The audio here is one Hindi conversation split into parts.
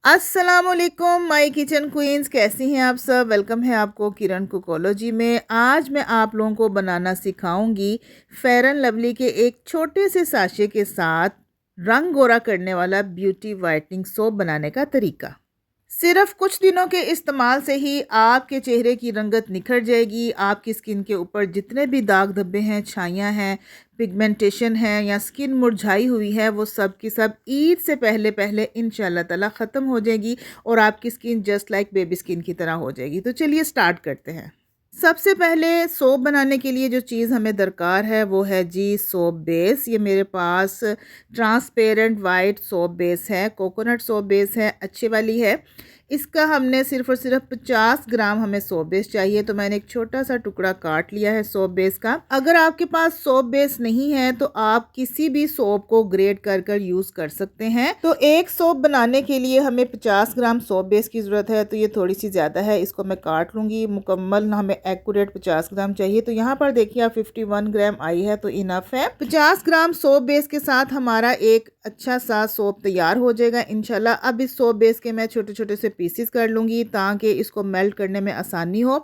अस्सलामुअलैकुम माय किचन क्वींस, कैसी हैं आप सब। वेलकम है आपको किरण कुकोलॉजी में। आज मैं आप लोगों को बनाना सिखाऊंगी फेयर एंड लवली के एक छोटे से साशे के साथ रंग गोरा करने वाला ब्यूटी वाइटनिंग सोप बनाने का तरीका। सिर्फ कुछ दिनों के इस्तेमाल से ही आपके चेहरे की रंगत निखर जाएगी। आपकी स्किन के ऊपर जितने भी दाग धब्बे हैं, छाइयाँ हैं, पिगमेंटेशन है या स्किन मुरझाई हुई है, वो सब की सब ईद से पहले पहले इंशाल्लाह ताला ख़त्म हो जाएगी और आपकी skin just like baby skin की तरह हो जाएगी। तो चलिए स्टार्ट करते हैं। सबसे पहले सोप बनाने के लिए जो चीज़ हमें दरकार है वो है जी सोप बेस। ये मेरे पास ट्रांसपेरेंट वाइट सोप बेस है, कोकोनट सोप बेस है, अच्छी वाली है। इसका हमने सिर्फ और सिर्फ 50 ग्राम हमें सोप बेस चाहिए, तो मैंने एक छोटा सा टुकड़ा काट लिया है सोप बेस का। अगर आपके पास सोप बेस नहीं है तो आप किसी भी सोप को ग्रेट कर कर यूज़ कर सकते हैं। तो एक सोप बनाने के लिए हमें 50 ग्राम सोप बेस की ज़रूरत है, तो ये थोड़ी सी ज़्यादा है, इसको मैं काट लूँगी। मुकम्मल हमें एक्यूरेट 50 ग्राम चाहिए, तो यहाँ पर देखिए आप 51 ग्राम आई है, तो इनफ है। 50 ग्राम सोप बेस के साथ हमारा एक अच्छा सा सोप तैयार हो जाएगा इंशाल्लाह। अब इस सोप बेस के मैं छोटे छोटे से पीसेस कर लूँगी ताकि इसको मेल्ट करने में आसानी हो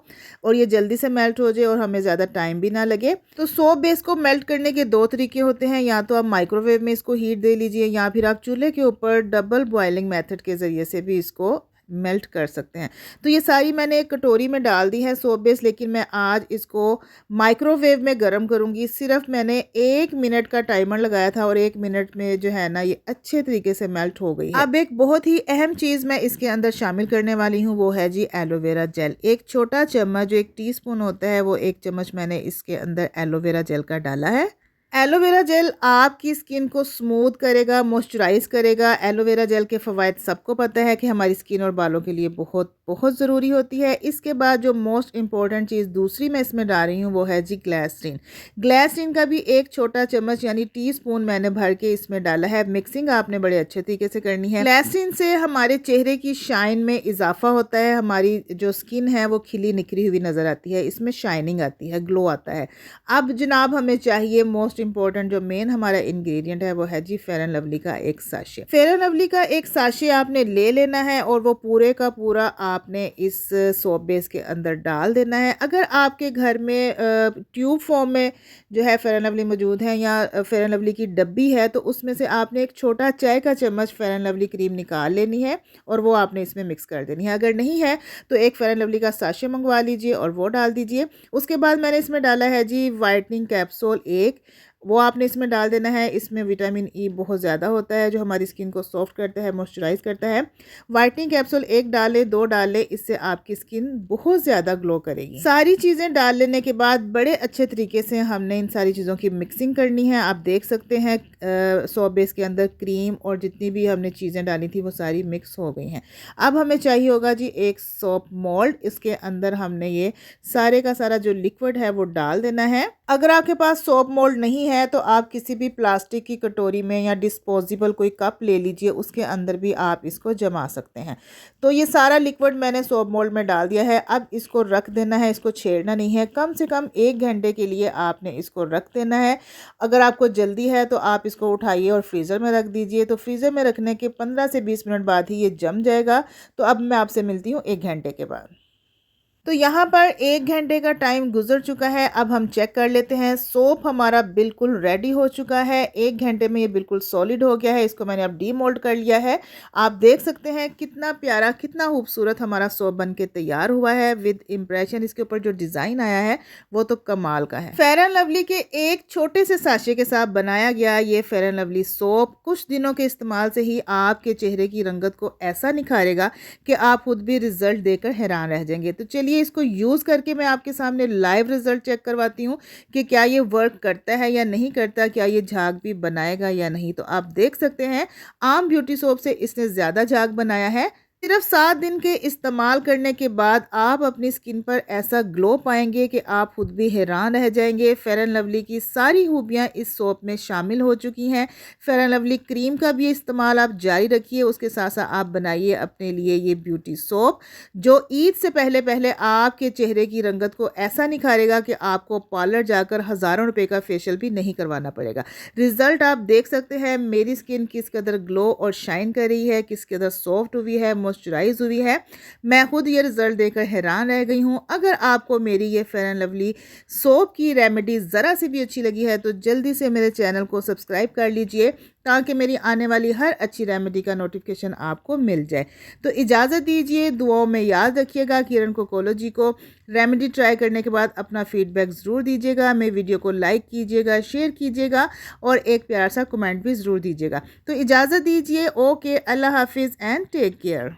और ये जल्दी से मेल्ट हो जाए और हमें ज़्यादा टाइम भी ना लगे। तो सोप बेस को मेल्ट करने के दो तरीके होते हैं, या तो आप माइक्रोवेव में इसको हीट दे लीजिए या फिर आप चूल्हे के ऊपर डबल बॉयलिंग मेथड के ज़रिए से भी इसको मेल्ट कर सकते हैं। तो ये सारी मैंने एक कटोरी में डाल दी है सोप बेस, लेकिन मैं आज इसको माइक्रोवेव में गर्म करूंगी। सिर्फ मैंने 1 मिनट का टाइमर लगाया था और 1 मिनट में जो है ना ये अच्छे तरीके से मेल्ट हो गई है। अब एक बहुत ही अहम चीज़ मैं इसके अंदर शामिल करने वाली हूँ, वो है जी एलोवेरा जेल। एक छोटा चम्मच, जो 1 टीस्पून होता है, वो 1 चम्मच मैंने इसके अंदर एलोवेरा जेल का डाला है। एलोवेरा जेल आपकी स्किन को स्मूथ करेगा, मॉइस्चराइज करेगा। एलोवेरा जेल के फ़वाइद सबको पता है कि हमारी स्किन और बालों के लिए बहुत बहुत ज़रूरी होती है। इसके बाद जो मोस्ट इम्पॉर्टेंट चीज़ दूसरी मैं इसमें डाल रही हूँ वो है जी ग्लिसरीन। ग्लिसरीन का भी एक छोटा चम्मच यानी टीस्पून मैंने भर के इसमें डाला है। मिक्सिंग आपने बड़े अच्छे तरीके से करनी है। ग्लिसरीन से हमारे चेहरे की शाइन में इजाफा होता है, हमारी जो स्किन है वो खिली निखरी हुई नज़र आती है, इसमें शाइनिंग आती है, ग्लो आता है। अब जनाब हमें चाहिए मोस्ट इम्पॉर्टेंट जो मेन हमारा इंग्रेडिएंट है वो है जी फेयर एंड लवली का एक साशे। फेयर एंड लवली का एक साशे आपने ले लेना है और वो पूरे का पूरा आपने इस सोप बेस के अंदर डाल देना है। अगर आपके घर में ट्यूब फॉर्म में जो है फेयर एंड लवली मौजूद है या फेयर एंड लवली की डब्बी है, तो उसमें से आपने एक छोटा चाय का चम्मच फेयर एंड लवली क्रीम निकाल लेनी है और वो आपने इसमें मिक्स कर देनी है। अगर नहीं है तो एक फेयर एंड लवली का साशे मंगवा लीजिए और वो डाल दीजिए। उसके बाद मैंने इसमें डाला है जी वाइटनिंग कैप्सूल एक, वो आपने इसमें डाल देना है। इसमें विटामिन ई बहुत ज़्यादा होता है जो हमारी स्किन को सॉफ्ट करता है, मॉइस्चराइज करता है। वाइटनिंग कैप्सूल एक डाले, 2 डाले, इससे आपकी स्किन बहुत ज़्यादा ग्लो करेगी। सारी चीज़ें डाल लेने के बाद बड़े अच्छे तरीके से हमने इन सारी चीज़ों की मिक्सिंग करनी है। आप देख सकते हैं सोप बेस के अंदर क्रीम और जितनी भी हमने चीज़ें डाली थी वो सारी मिक्स हो गई हैं। अब हमें चाहिए होगा जी एक सोप मोल्ड। इसके अंदर हमने ये सारे का सारा जो लिक्विड है वो डाल देना है। अगर आपके पास सोप मोल्ड नहीं है तो आप किसी भी प्लास्टिक की कटोरी में या डिस्पोजेबल कोई कप ले लीजिए, उसके अंदर भी आप इसको जमा सकते हैं। तो ये सारा लिक्विड मैंने सोप मोल्ड में डाल दिया है। अब इसको रख देना है, इसको छेड़ना नहीं है। कम से कम 1 घंटे के लिए आपने इसको रख देना है। अगर आपको जल्दी है तो आप इसको उठाइए और फ्रीज़र में रख दीजिए। तो फ्रीज़र में रखने के 15 से 20 मिनट बाद ही ये जम जाएगा। तो अब मैं आपसे मिलती हूँ 1 घंटे के बाद। तो यहाँ पर 1 घंटे का टाइम गुजर चुका है। अब हम चेक कर लेते हैं। सोप हमारा बिल्कुल रेडी हो चुका है। 1 घंटे में ये बिल्कुल सॉलिड हो गया है। इसको मैंने अब डीमोल्ड कर लिया है। आप देख सकते हैं कितना प्यारा, कितना खूबसूरत हमारा सोप बन के तैयार हुआ है विद इम्प्रेशन। इसके ऊपर जो डिज़ाइन आया है वो तो कमाल का है। फेयर एंड लवली के एक छोटे से साशे के साथ बनाया गया ये फेयर एंड लवली सोप कुछ दिनों के इस्तेमाल से ही आपके चेहरे की रंगत को ऐसा निखारेगा कि आप खुद भी रिजल्ट देकर हैरान रह जाएंगे। तो चलिए इसको यूज़ करके मैं आपके सामने लाइव रिजल्ट चेक करवाती हूँ कि क्या ये वर्क करता है या नहीं करता, क्या ये झाग भी बनाएगा या नहीं। तो आप देख सकते हैं आम ब्यूटी सोप से इसने ज़्यादा झाग बनाया है। सिर्फ 7 दिन के इस्तेमाल करने के बाद आप अपनी स्किन पर ऐसा ग्लो पाएंगे कि आप खुद भी हैरान रह जाएंगे। फेयर एंड लवली की सारी खूबियाँ इस सोप में शामिल हो चुकी हैं। फेयर एंड लवली क्रीम का भी इस्तेमाल आप जारी रखिए, उसके साथ साथ आप बनाइए अपने लिए ये ब्यूटी सोप जो ईद से पहले पहले आपके चेहरे की रंगत को ऐसा निखारेगा कि आपको पार्लर जाकर हज़ारों रुपए का फेशियल भी नहीं करवाना पड़ेगा। रिजल्ट आप देख सकते हैं, मेरी स्किन किस कदर ग्लो और शाइन कर रही है, किस कदर सॉफ्ट हुई है, मॉइस्चराइज हुई है। मैं खुद ये रिज़ल्ट देखकर हैरान रह गई हूँ। अगर आपको मेरी ये फेयर एंड लवली सोप की रेमेडी ज़रा सी भी अच्छी लगी है तो जल्दी से मेरे चैनल को सब्सक्राइब कर लीजिए ताकि मेरी आने वाली हर अच्छी रेमेडी का नोटिफिकेशन आपको मिल जाए। तो इजाज़त दीजिए, दुआओं में याद रखिएगा। किरण कोकोलॉजी को रेमेडी ट्राई करने के बाद अपना फीडबैक ज़रूर दीजिएगा। मेरे वीडियो को लाइक कीजिएगा, शेयर कीजिएगा और एक प्यारा सा कमेंट भी ज़रूर दीजिएगा। तो इजाज़त दीजिए। ओके, अल्लाह हाफिज़ एंड टेक केयर।